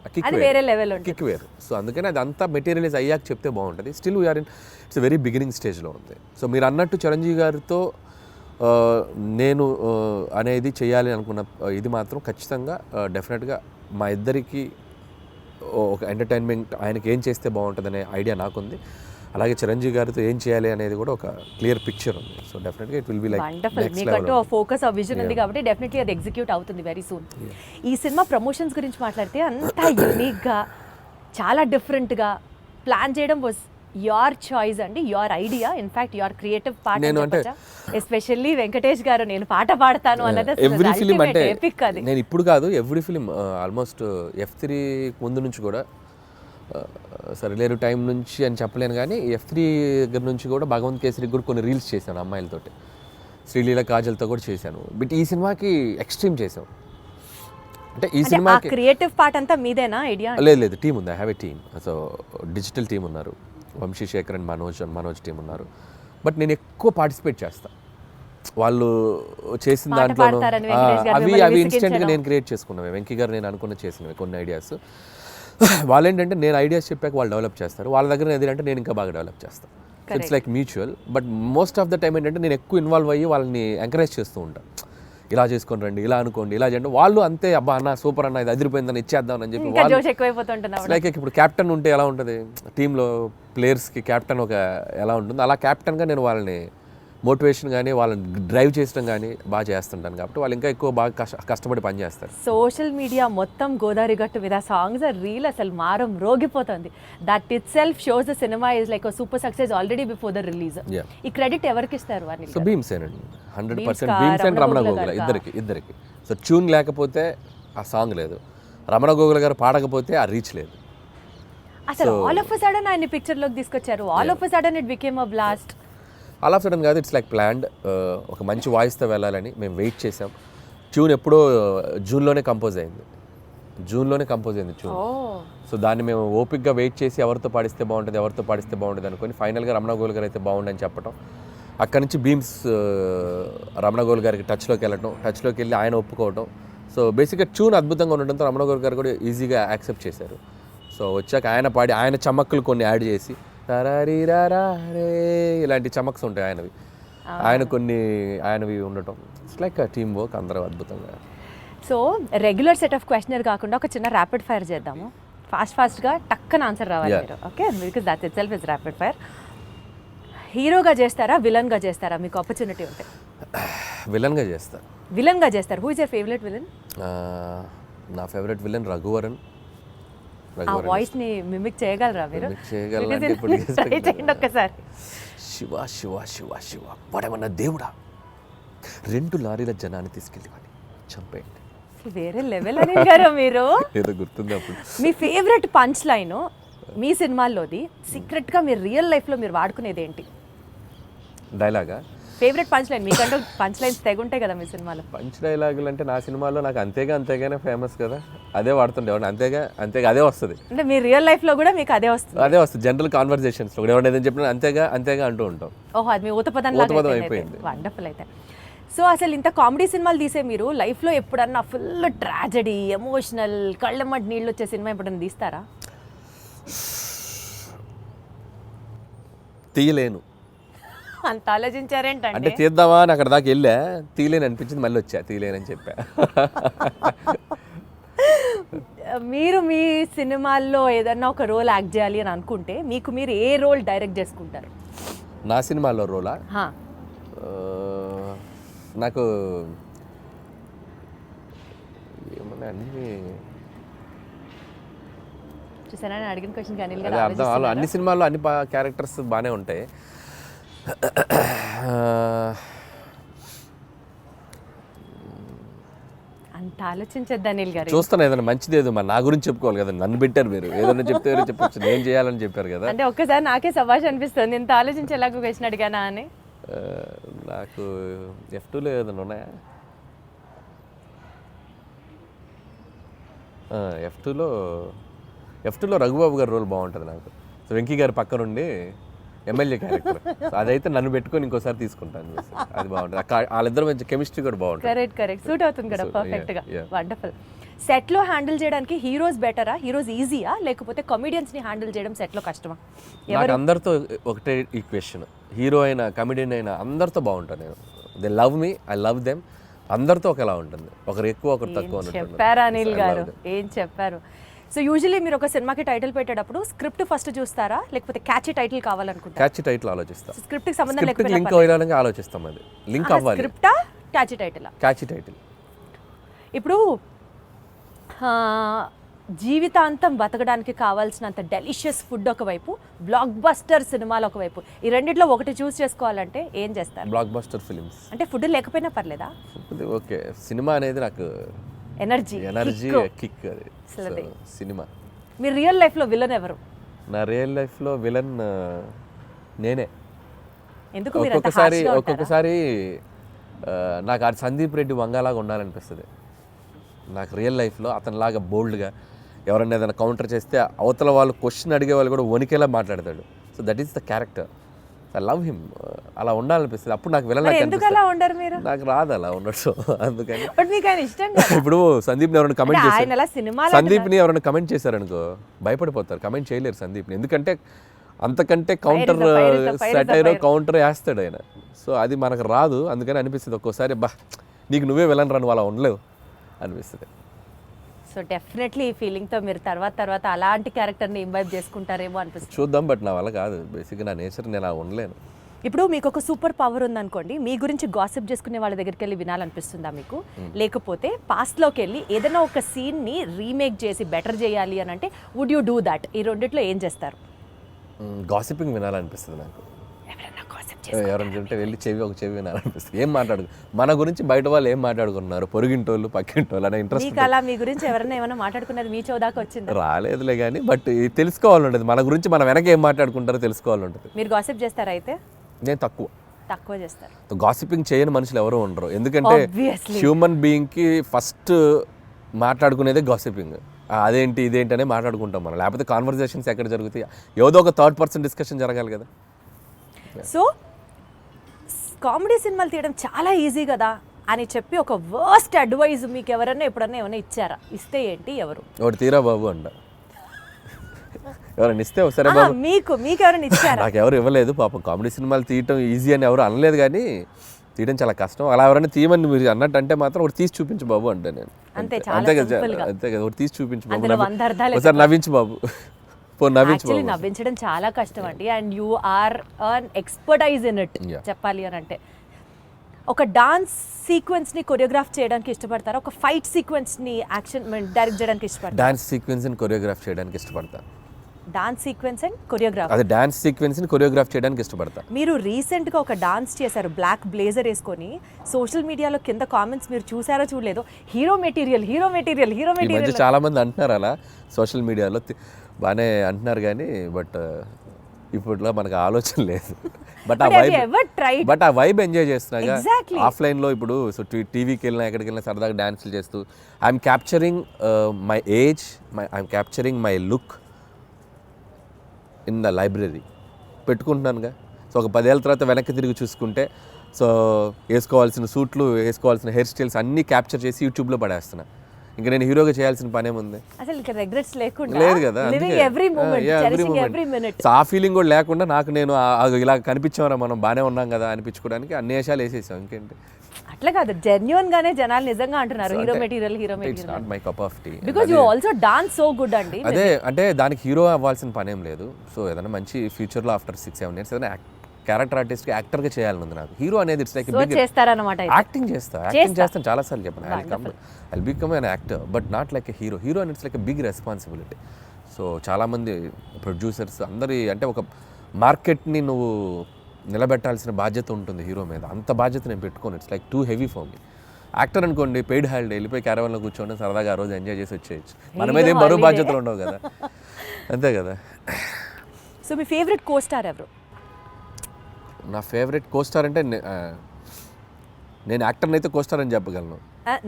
కిక్ వేరు. సో అందుకని అది అంతా మెటీరియలైజ్ అయ్యాక చెప్తే బాగుంటుంది. Still we're in its very beginning స్టేజ్లో ఉంది. సో మీరు అన్నట్టు చిరంజీవి గారితో నేను అనేది చేయాలి అనుకున్న ఇది మాత్రం ఖచ్చితంగా డెఫినెట్గా మా ఇద్దరికి ఒక ఎంటర్టైన్మెంట్, ఆయనకి ఏం చేస్తే బాగుంటుందనే ఐడియా నాకుంది. అలాగే చిరంజీవి గారితో ఏం చేయాలి అనేది కూడా ఒక క్లియర్ పిక్చర్ ఉంది. సో డెఫినెట్గా it will be like wonderful. మీకంటూ ఫోకస్ ఆ విజన్ ఉంది కాబట్టి డెఫినెట్లీ అది ఎగ్జిక్యూట్ అవుతుంది వెరీ సూన్. ఈ సినిమా ప్రమోషన్స్ గురించి మాట్లాడితే అంతా యూనిక్గా, చాలా డిఫరెంట్గా ప్లాన్ చేయడం వాజ్ యువర్ చాయిస్ అండి, your idea, in fact your creative part. Especially Venkatesh గారు నేను పాట పాడతాను అన్నది ఎవ్రీ ఫిలిం అంటే ఎపిక్. అది నేను ఇప్పుడు కాదు, ఎవ్రీ ఫిలిం ఆల్మోస్ట్ F3 ముందు నుంచి కూడా, సరిలేరు టైం నుంచి అని చెప్పలేను కానీ F3 దగ్గర నుంచి కూడా భగవంత్ కేసరికి కూడా కొన్ని రీల్స్ చేశాను అమ్మాయిలతోటి, శ్రీలీల కాజల్తో కూడా చేశాను. బట్ ఈ సినిమాకి ఎక్స్ట్రీమ్ చేసాం. అంటే ఈ సినిమాకి క్రియేటివ్ పార్ట్ అంతా మీదేనా ఐడియా? లేదు, టీం ఉంది. I have a team. So digital team ఉన్నారు, వంశీ శేఖర్ అండ్ మనోజ్ టీం ఉన్నారు. బట్ నేను ఎక్కువ పార్టిసిపేట్ చేస్తాను. వాళ్ళు చేసిన దాంట్లో అవి ఇన్స్టెంట్గా నేను క్రియేట్ చేసుకున్నాను. వెంకీ గారు నేను అనుకున్న చేసినవి కొన్ని ఐడియాస్. వాళ్ళు ఏంటంటే నేను ఐడియాస్ చెప్పాక వాళ్ళు డెవలప్ చేస్తారు, వాళ్ళ దగ్గర ఏదంటే నేను ఇంకా బాగా డెవలప్ చేస్తాను. It's like mutual. But most of the time ఏంటంటే నేను ఎక్కువ ఇన్వాల్వ్ అయ్యి వాళ్ళని ఎంకరేజ్ చేస్తూ ఉంటాను. ఇలా చేసుకొని రండి, ఇలా అనుకోండి, ఇలా చేయండి. వాళ్ళు అంతే, అబ్బా అన్న సూపర్ అన్న, ఇది అదిరిపోయిందని ఇచ్చేద్దాం అని చెప్పి వాళ్ళు లైక్ ఇప్పుడు క్యాప్టెన్ ఉంటే ఎలా ఉంటుంది టీంలో, ప్లేయర్స్కి క్యాప్టెన్ ఒక ఎలా ఉంటుంది, అలా క్యాప్టెన్గా నేను వాళ్ళని మోటివేషన్ కానీ వాళ్ళని డ్రైవ్ చేయడం కానీ బాగా చేస్తుంటాను. కాబట్టి వాళ్ళు ఇంకా ఎక్కువ బాగా కష్టపడి పని చేస్తారు. సోషల్ మీడియా మొత్తం గోదావరి గట్టు మీద సాంగ్స్ రీల్ అసలు మారం రోగిపోతుంది. That itself shows the cinema is like super success already before the release. ఈ క్రెడిట్ ఎవరికి ఇస్తారు? సో భీమ్సేనండి, 100% భీమ్స్ అండ్ రమణ గోగుల ఇద్దరికి. సో ట్యూన్ లేకపోతే ఆ సాంగ్ లేదు, రమణ గోగుల గారు పాడకపోతే ఆ రీచ్ లేదు. అసలు ఆల్ ఆఫ్ అ సడన్ ఆయన పిక్చర్ లోకి తీసుకొచ్చారు. All of a sudden it became a blast. All of sudden కాదు, ఇట్స్ లైక్ ప్లాన్డ్. ఒక మంచి వాయిస్తో వెళ్ళాలని మేము వెయిట్ చేసాం. ట్యూన్ ఎప్పుడో జూన్లోనే కంపోజ్ అయింది ట్యూన్. సో దాన్ని మేము ఓపిక్గా వెయిట్ చేసి ఎవరితో పాడిస్తే బాగుంటుంది అనుకొని ఫైనల్గా రమణ గోల్ గారు అయితే బాగుండని చెప్పడం, అక్కడి నుంచి భీమ్స్ రమణ గోల్ గారికి టచ్లోకి వెళ్ళి ఆయన ఒప్పుకోవడం. సో బేసిక్గా ట్యూన్ అద్భుతంగా ఉండడంతో రమణ గోల్ గారు కూడా ఈజీగా యాక్సెప్ట్ చేశారు. సో వచ్చాక ఆయన పాడి ఆయన చమక్కులు కొన్ని యాడ్ చేసి రే ఇలాంటి చమక్స్ ఉంటాయి ఆయనవి ఉండటం. ఇట్స్ లైక్ టీమ్ వర్క్, అందరూ అద్భుతంగా. So regular set of questionnaire కాకుండా ఒక చిన్న ర్యాపిడ్ ఫైర్ చేద్దాము. ఫాస్ట్గా టక్కన ఆన్సర్ రావాలి మీరు. Okay, because that it self is rapid fire. హీరోగా చేస్తారా, విలన్గా చేస్తారా? మీకు ఆపర్చునిటీ ఉంటే. విలన్గా చేస్తారు. Who is your favourite villain? నా ఫేవరెట్ విలన్ రఘువరన్. ఆ వాయిస్ ని మిమిక్ చేయగలరా మీరు? ఒక్కసారి. శివ శివ శివ శివ వాడేమన్నా దేవుడా, 2 లారీల జనాన్ని తీసుకెళ్ళి చంపేయండి. వేరే లెవెల్ అని గారు మీరు. ఏదో గుర్తుంది అప్పుడు. మీ ఫేవరెట్ పంచ్ లైన్ మీ సినిమాల్లోది, సీక్రెట్ గా మీరు రియల్ లైఫ్ లో మీరు వాడుకునేది ఏంటి? డైలాగా? ఫేవరెట్ పంచ్ లైన్ మీకంటూ పంచ్ లైన్స్ తెగుంటాయి కదా మీ సినిమాలో. పంచ్ డైలాగులు అంటే నా సినిమాలో నాకు అంతేగానే ఫేమస్ కదా, అదే వాడుతుండేవాడిని. అంతేగా అదే వస్తుంది. అంటే మీ రియల్ లైఫ్ లో కూడా మీకు అదే వస్తుంది? జనరల్ కాన్వర్సేషన్స్ లో ఎవరైనా ఏదైనా చెప్పినా అంతేగా అంటూ ఉంటాం. ఓహో, అది మీ ఊతపదం అయిపోయింది. వండర్ఫుల్. అయితే సో అసలు ఇంత కామెడీ సినిమాలు తీసే మీరు లైఫ్లో ఎప్పుడన్నా ఫుల్ ట్రాజడీ, ఎమోషనల్, కళ్ళమ్మటి నీళ్ళు వచ్చే సినిమా ఎప్పుడన్నా తీస్తారా? తీయలేను. అంత ఆలోచించారేంటంటే? అంటే తీద్దామా అని అక్కడ దాకా వెళ్ళా, తీయలేని అనిపించింది, మళ్ళీ వచ్చా తీయలేనని చెప్పా. మీరు మీ సినిమాల్లో ఏదన్నా ఒక రోల్ యాక్ట్ చేయాలి అని అనుకుంటే మీకు మీరు ఏ రోల్ డైరెక్ట్ చేసుకుంటారు? నా సినిమాలో రోలా? నాకు ఏమన్నా అన్ని చూసారా అడిగిన క్వశ్చన్ అర్థం. అన్ని సినిమాల్లో అన్ని క్యారెక్టర్స్ బాగానే ఉంటాయి. అంత ఆలోచించద్దు అనిల్ గారు. చూస్తాను ఏదైనా మంచిది, ఏదో నా గురించి చెప్పుకోవాలి కదా, నన్ను పెట్టారు మీరు, ఏదైనా చెప్తే చెప్పచ్చు, నేను చేయాలని చెప్పారు కదా. అంటే ఒక్కసారి నాకే సభాష్ అనిపిస్తుంది, ఇంత ఆలోచించి ఎలాగో క్వశ్చన్ అడిగానా అని. నాకు F2లో ఏదైనా ఉన్నాయా? F2లో రఘుబాబు గారి రోల్ బాగుంటుంది నాకు. సో వెంకీ గారి పక్క నుండి ఎమ్మెల్యే క్యారెక్టర్, అదైతే నన్ను పెట్టుకొని ఇంకోసారి తీసుకుంటాను. అది బాగుంటుంది. వాళ్ళిద్దరు మంచి కెమిస్ట్రీ కూడా బాగుంటుంది. కరెక్ట్ సూట్ అవుతుంది కదా పర్ఫెక్ట్ గా. వండర్ఫుల్. సెట్ లో హ్యాండిల్ చేయడానికి హీరోస్ బెటరా, హీరోస్ ఈజీయా, లేకపోతే కమెడియన్స్ ని హ్యాండిల్ చేయడం సెట్ లో కష్టమా? నాకు అందరితో ఒకటే ఈక్వేషన్, హీరో అయినా కమెడియన్ అయినా అందరితో బాగుంటాను నేను. They love me, I love them. అందరితో ఒకలా ఉంటుంది, ఒకరు ఎక్కువ ఒకరు తక్కువ ఏం చెప్పారు అనిల్ గారు, ఏం చెప్పారు. సో యూజువలీ మీరు ఒక సినిమాకి టైటిల్ పెట్టేటప్పుడు స్క్రిప్ట్ ఫస్ట్ చూస్తారా, లేకపోతే క్యాచీ టైటిల్ కావాలనుకుంటారా? క్యాచ్ టైటిల్ ఆలోచిస్తాం, స్క్రిప్ట్కి సంబంధం లింక్ లేకపోయినా అయ్యాలని ఆలోచిస్తాం. అది లింక్ అవ్వాలి. స్క్రిప్టా క్యాచీ టైటిల్? Catch title. ఇప్పుడు జీవితాంతం బతకడానికి కావాల్సినంత డెలిషియస్ ఫుడ్ ఒకవైపు, బ్లాక్ బస్టర్ సినిమాలు ఒకవైపు, ఈ రెండిట్లో ఒకటి చూస్ చేసుకోవాలంటే ఏం చేస్తారు? Block buster films. అంటే ఫుడ్ లేకపోయినా పర్లేదా? ఓకే, సినిమా అనేది నాకు ఎనర్జీ, కిక్. అది అసలు సినిమా. మీరు రియల్ లైఫ్లో విలన్ ఎవరు? నా రియల్ లైఫ్లో విలన్ నేనే. ఎందుకు మీరు అంత harsh గా ఉంటారా? ఒక్కొక్కసారి నాకు ఆ సందీప్ రెడ్డి వంగలాగా ఉండాలనిపిస్తుంది నాకు రియల్ లైఫ్లో. అతనిలాగా బోల్డ్గా ఎవరైనా ఏదైనా కౌంటర్ చేస్తే అవతల వాళ్ళు క్వశ్చన్ అడిగే వాళ్ళు కూడా వణికేలా మాట్లాడతాడు. So that is the character. I love him. అలా ఉండాలనిపిస్తుంది. అప్పుడు నాకు విలన్ ఎందుకు అలా ఉండరు మీరు? నాకు రాదు అలా ఉండదు, అందుకని. బట్ మీకు ఆయన ఇష్టం కదా. ఇప్పుడు సందీప్ని ఎవరైనా కమెంట్ ఆయన చేశారు, అలా సినిమాలో సందీప్ని ఎవరైనా కమెంట్ చేశారనుకో భయపడిపోతారు, కమెంట్ చేయలేరు సందీప్ని. ఎందుకంటే అంతకంటే కౌంటర్ సెటైర్ కౌంటర్ వేస్తాడు ఆయన. సో అది మనకు రాదు, అందుకని అనిపిస్తుంది ఒక్కోసారి బా నీకు నువ్వే విలన్ రా, నువ్వు అలా ఉండలేవు అనిపిస్తుంది. సో డెఫినెట్లీ ఈ ఫీలింగ్తో మీరు తర్వాత అలాంటి క్యారెక్టర్ని ఇంబైబ్ చేసుకుంటారేమో అనిపిస్తుంది. చూద్దాం, బట్ నా వల్ల కాదు. బేసిక్గా నా నేచర్ నేను అలా ఉండలేను. ఇప్పుడు మీకు ఒక సూపర్ పవర్ ఉందనుకోండి, మీ గురించి గాసిప్ చేసుకునే వాళ్ళ దగ్గరికి వెళ్ళి వినాలనిపిస్తుందా మీకు? లేకపోతే పాస్ట్లోకి వెళ్ళి ఏదైనా ఒక సీన్ని రీమేక్ చేసి బెటర్ చేయాలి అని అంటే వుడ్ యూ డూ దాట్? ఈ రెండిట్లో ఏం చేస్తారు? గాసిపింగ్ వినాలనిపిస్తుంది నాకు. ఎవరైనా ఉంటే వెళ్ళి చెవి వినాలనిపిస్తుంది. ఏం మాట్లాడు మన గురించి బయట వాళ్ళు ఏం మాట్లాడుకున్నారు, పొరుగింటోళ్ళు పక్కింటోళ్ళు అనే ఇంట్రెస్ట్. మీకు అలా మీ గురించి ఎవరైనా ఏమైనా మాట్లాడుకున్నది మీ చౌదాకా వచ్చింది? రాలేదులే కానీ, బట్ తెలుసుకోవాలంటది మన గురించి, మన వెనక ఏం మాట్లాడుకుంటారో తెలుసుకోవాలంటది. మీరు గాసిప్ చేస్తారా అయితే? నేను తక్కువ చేస్తారు. గాసిపింగ్ చేయని మనుషులు ఎవరు ఉండరు, ఎందుకంటే హ్యూమన్ బీయింగ్కి ఫస్ట్ మాట్లాడుకునేదే గాసిపింగ్. అదేంటి ఇదేంటి అనే మాట్లాడుకుంటాం మనం, లేకపోతే కాన్వర్జేషన్స్ ఎక్కడ జరుగుతాయి? ఏదో ఒక థర్డ్ పర్సన్ డిస్కషన్ జరగాలి కదా. సో కామెడీ సినిమాలు తీయడం చాలా ఈజీ కదా అని చెప్పి ఒక వర్స్ట్ అడ్వైజ్ మీకు ఎవరైనా ఎప్పుడన్నా ఏమైనా ఇచ్చారా? ఇస్తే ఏంటి, ఎవరు? ఒకటి తీరా బాబు అంట. ఎవరైనా ఇస్తే సరే బాబు. మీకు ఎవరైనా ఇచ్చారా? నాకు ఎవరు ఇవ్వలేదు పాపం. కామెడీ సినిమాలు తీయటం ఈజీ అని ఎవరు అనలేదు, కానీ తీయడం చాలా కష్టం. అలా ఎవరైనా తీయమని మీరు అన్నట్టు అంటే మాత్రం ఒకటి తీసి చూపించు బాబు అంటే నేను అంతే కదా, ఒకటి తీసి చూపించు బాబు, ఒకసారి నవ్వించు బాబు. నవ్వించడం చాలా కష్టం అండి. And you are an expertise in it చెప్పాలి అని అంటే. ఒక డాన్స్ సీక్వెన్స్ ని కొరియోగ్రాఫ్ చేయడానికి ఇష్టపడతారా? ఒక ఫైట్ సీక్వెన్స్ ని యాక్షన్ డైరెక్ట్ చేయడానికి ఇష్టపడతారా? డాన్స్ సీక్వెన్స్ ని కొరియోగ్రాఫ్ చేయడానికి ఇష్టపడతా. డాన్స్ సీక్వెన్స్ అండ్ కొరియోగ్రాఫ్, అదే డాన్స్ సీక్వెన్స్ ని కొరియోగ్రాఫ్ చేయడానికి ఇష్టపడతా. మీరు రీసెంట్ గా ఒక డాన్స్ చేశారు బ్లాక్ బ్లేజర్ వేసుకొని. సోషల్ మీడియాలో కింద కామెంట్స్ మీరు చూసారో చూడలేదో, హీరో మెటీరియల్. ఈ మధ్య చాలా మంది అంటున్నారు అలా సోషల్ మీడియాలో, బాగానే అంటున్నారు కానీ, బట్ ఇప్పట్లో మనకు ఆలోచన లేదు. బట్ ఆ వైబ్ ఎంజాయ్ చేస్తున్నాగా ఆఫ్లైన్లో. ఇప్పుడు సో టీవీకి వెళ్ళినా ఎక్కడికి వెళ్ళినా సరదాగా డాన్సులు చేస్తూ I'm capturing my age, I'm capturing my look in the library పెట్టుకుంటున్నానుగా. సో ఒక 10 ఏళ్ళ తర్వాత వెనక్కి తిరిగి చూసుకుంటే, సో వేసుకోవాల్సిన సూట్లు, వేసుకోవాల్సిన హెయిర్ స్టైల్స్ అన్నీ క్యాప్చర్ చేసి యూట్యూబ్లో పడేస్తున్నా. ఇంకా నేను హీరోగా చేయాల్సిన పనేముంది? అసలు ఇక రిగ్రెట్స్ లేకుండా లేదు కదా, ఎవ్రీ మూమెంట్. ఆ ఫీలింగ్ కూడా లేకుండా నాకు నేను ఇలా కనిపించామరా మనం బాగానే ఉన్నాం కదా అనిపించుకోవడానికి అన్ని వేషాలు వేసేసాం. ఇంకేంటి, అట్లా కాదు, జెన్యూన్ గానే జనాలు నిజంగా అంటున్నారు hero material. It's not my cup of tea, because you also dance so good అండి. అదే అంటే దానికి హీరో అవ్వాల్సిన పనేం లేదు. సో ఏదైనా మంచి ఫ్యూచర్లో ఆఫ్టర్ 6-7 years ఏదైనా క్యారెక్టర్ ఆర్టిస్ట్ యాక్టర్గా చేయాలని ఉంది నాకు. హీరో అనేది ఇట్స్ లైక్ యాక్టింగ్ చేస్తాను చాలాసార్లు చెప్పాను, I become an actor but not like a hero. Hero అని it's like a big responsibility. So చాలామంది ప్రొడ్యూసర్స్ అందరి అంటే ఒక మార్కెట్ని నువ్వు నిలబెట్టాల్సిన బాధ్యత ఉంటుంది హీరో మీద. అంత బాధ్యత నేను పెట్టుకోను. It's like too heavy for me. Actor అనుకోండి, పెయిడ్ హాలిడే వెళ్ళిపోయి క్యారవాన్లో కూర్చోండి, సరదాగా ఆ రోజు ఎంజాయ్ చేసి వచ్చేయచ్చు. మన మీద ఏం బరువు బాధ్యతలు ఉండవు కదా, అంతే కదా. సో మీ ఫేవరెట్ కో స్టార్ ఎవరు? నా ఫేవరెట్ కో స్టార్ అంటే నేను యాక్టర్ని అయితే కో స్టార్ అని చెప్పగలను.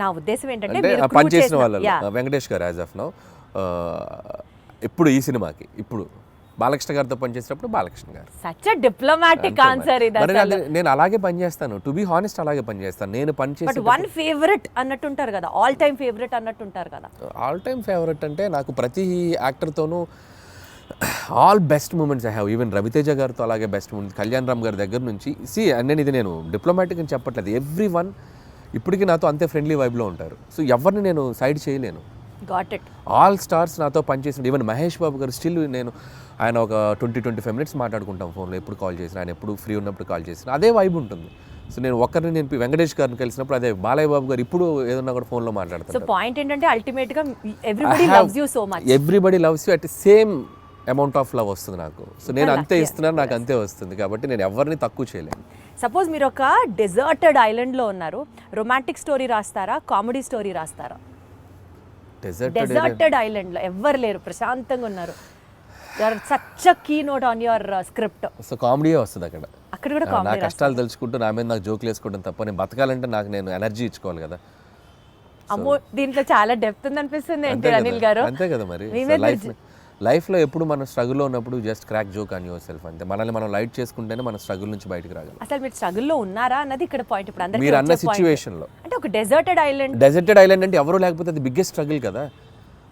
నా ఉద్దేశం ఏంటంటే పనిచేసిన వాళ్ళు వెంకటేష్ గారు యాజ్ ఆఫ్ నౌ. ఇప్పుడు ఈ సినిమాకి ఇప్పుడు బాలకృష్ణ గారితో పనిచేసినప్పుడు బాలకృష్ణ గారు. సచ్ ఎ డిప్లొమాటిక్ ఆన్సర్ ఇది. నేను అలాగే పనిచేస్తాను, టు బి హానెస్ట్ అలాగే పనిచేస్తాను. నేను పనిచేసి వన్ ఫేవరెట్ అన్నట్టుంటారు కదా, ఆల్ టైమ్ ఫేవరెట్ అన్నట్టుంటారు కదా. ఆల్ టైమ్ ఫేవరెట్ అంటే నాకు ప్రతి యాక్టర్తోనూ all best moments I have. Even Ravi Teja గారితో అలాగే బెస్ట్ మూమెంట్స్, కళ్యాణ్ రామ్ గారి దగ్గర నుంచి. నేను డిప్లొమాటిక్ అని చెప్పట్లేదు, ఎవ్రీ వన్ ఇప్పటికీ నాతో అంతే ఫ్రెండ్లీ వైబ్లో ఉంటారు. సో ఎవరిని నేను సైడ్ చేయలేను. Got it. ఆల్ స్టార్స్ నాతో పనిచేసిన, ఈవెన్ మహేష్ బాబు గారు స్టిల్ ఆయన ఒక 20-25 మినిట్స్ మాట్లాడుకుంటాం ఫోన్లో, ఎప్పుడు కాల్ చేసిన, ఆయన ఎప్పుడు ఫ్రీ ఉన్నప్పుడు కాల్ చేసిన అదే వైబ్ ఉంటుంది. సో నేను వెంకటేష్ గారిని కలిసినప్పుడు అదే, బాలయ్య బాబు గారు ఇప్పుడు ఏదన్నా కూడా ఫోన్లో సో మాట్లాడతారు. పాయింట్ ఏంటంటే అల్టిమేట్ గా everybody loves you so much. Everybody loves you at same amount of love వస్తుంది నాకు. సో నేను అంతే ఇస్తున్నాను, నాకు అంతే వస్తుంది. కాబట్టి నేను ఎవరిని తక్కువ చేయలేను. సపోజ్ మీరు ఒక డెజర్టెడ్ ఐలాండ్ లో ఉన్నారు, రొమాంటిక్ స్టోరీ రాస్తారా, కామెడీ స్టోరీ రాస్తారా? డెజర్టెడ్ ఐలాండ్ లో ఎవ్వరు లేరు, ప్రశాంతంగా ఉన్నారు, you're such a key note on your script. So కామెడీయే వస్తుంది అక్కడ. అక్కడ కూడా నా కామెడీ. కష్టాలు తెలుసుకుంటూ నా మీద నాకు జోకులు వేసుకోవడం తప్ప, నేను బతకాలంటే నాకు నేను ఎనర్జీ ఇచ్చుకోవాలి కదా. అమ్మో, దీంట్లో చాలా డెప్త్ ఉంది అనిపిస్తుంది ఏంటి అనిల్ గారు? అంతే కదా మరి. మీ మీద లైఫ్లో ఎప్పుడు మనం స్ట్రగుల్లో ఉన్నప్పుడు just crack joke on your self అంతే. మనల్ని మనం లైట్ చేసుకుంటేనే మన స్ట్రగుల్ నుంచి బయటకు రాగలం. అసలు మీరు స్ట్రగుల్లో ఉన్నారా అన్నది ఇక్కడ పాయింట్. ఇప్పుడు అందరికీ మీరు అన్న వచ్చే point. సిచ్యువేషన్లో అంటే ఒక డెజర్టెడ్ ఐలాండ్ అంటే ఎవరు లేకపోతే అది బిగ్గెస్ట్ స్ట్రగుల్ కదా.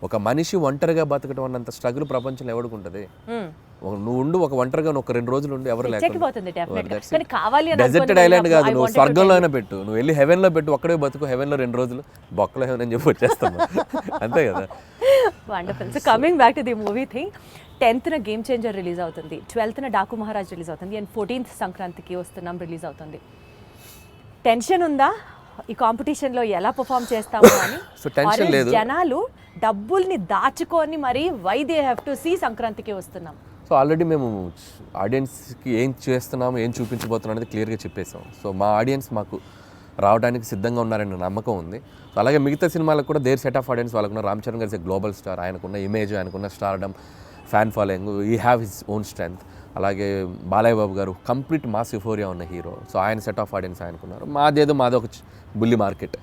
ఒక మనిషి ఒంటరిగా బతకడం అన్నంత స్ట్రగుల్ ప్రపంచంలో ఎవరికి ఉంటుంది? నువ్వు ఉండు ఒక ఒంటరిగా ఒక 2 రోజులు ఉండి ఎవరు లేకపోతే. డెజర్టెడ్ ఐలాండ్ కాదు, నువ్వు స్వర్గంలో అయినా పెట్టు, నువ్వు వెళ్ళి హెవెన్లో పెట్టు, ఒక్కడే బతుకు హెవెన్లో 2 రోజులు, బొక్కలో హెవెన్ అని చెప్పి వచ్చేస్తాను. అంతే కదా. Wonderful. So coming back to the movie thing, 10th game changer release అవుతుంది, 12th డాకు మహారాజ్ రిలీజ్ అవుతుంది, అండ్ 14th సంక్రాంతికి వస్తున్నాం రిలీజ్ అవుతుంది. టెన్షన్ ఉందా ఈ కాంపిటీషన్లో ఎలా పర్ఫామ్ చేస్తాము అని? సో టెన్షన్ లేదు. జనాలు డబ్బుల్ని దాచుకొని మరి why they have to see సంక్రాంతికి వస్తున్నాం. సో ఆల్రెడీ మేము ఆడియన్స్కి ఏం చేస్తున్నాము, ఏం చూపించబోతున్నాం అనేది క్లియర్గా చెప్పేసాం. సో మా ఆడియన్స్ మాకు రావడానికి సిద్ధంగా ఉన్నారనే నమ్మకం ఉంది. సో అలాగే మిగతా సినిమాలకు కూడా దేర్ సెట్ ఆఫ్ ఆడియన్స్ వాళ్ళకున్న. రామ్ చరణ్ గారి గ్లోబల్ స్టార్, ఆయనకున్న ఇమేజ్, ఆయనకున్న స్టార్డమ్, ఫ్యాన్ ఫాలోయింగ్, ఈ హ్యావ్ హిస్ ఓన్ స్ట్రెంగ్త్. అలాగే బాలయ్య బాబు గారు కంప్లీట్ మాస్ యుఫోరియా ఉన్న హీరో. సో ఆయన సెట్ ఆఫ్ ఆడియన్స్ ఆయనకున్నారు. మాది ఒక బుల్లి మార్కెట్,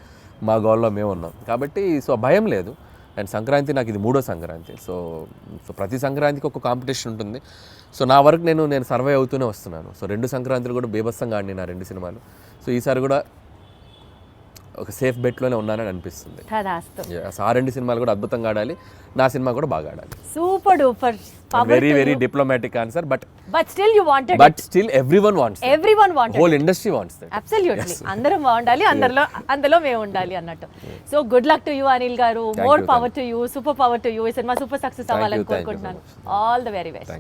మా గోల్లో మేము ఉన్నాం కాబట్టి సో భయం లేదు. అండ్ సంక్రాంతి నాకు ఇది 3వ సంక్రాంతి. సో ప్రతి సంక్రాంతికి ఒక కాంపిటీషన్ ఉంటుంది. సో నా వరకు నేను సర్వే అవుతూనే వస్తున్నాను. సో 2 సంక్రాంతులు కూడా బీభత్సంగా ఆడినాయి నా 2 సినిమాలు. సో ఈసారి కూడా ఒక సేఫ్ బెట్లోనే ఉన్నానని అనిపిస్తుంది. ఆ 2 సినిమాలు కూడా అద్భుతంగా ఆడాలి, నా సినిమా కూడా బాగా ఆడాలి. Super duper. Very diplomatic answer, but still you wanted, but still everyone wants, whole industry wants that. Absolutely. అందరం బాగుండాలి, అందులో మేము ఉండాలి అన్నట్టు. So good luck to you Anil garu, more power to you, super power to you. ఈ సినిమా సూపర్ సక్సెస్ అవ్వాలని కోరుకుంటున్నాను. All the very best.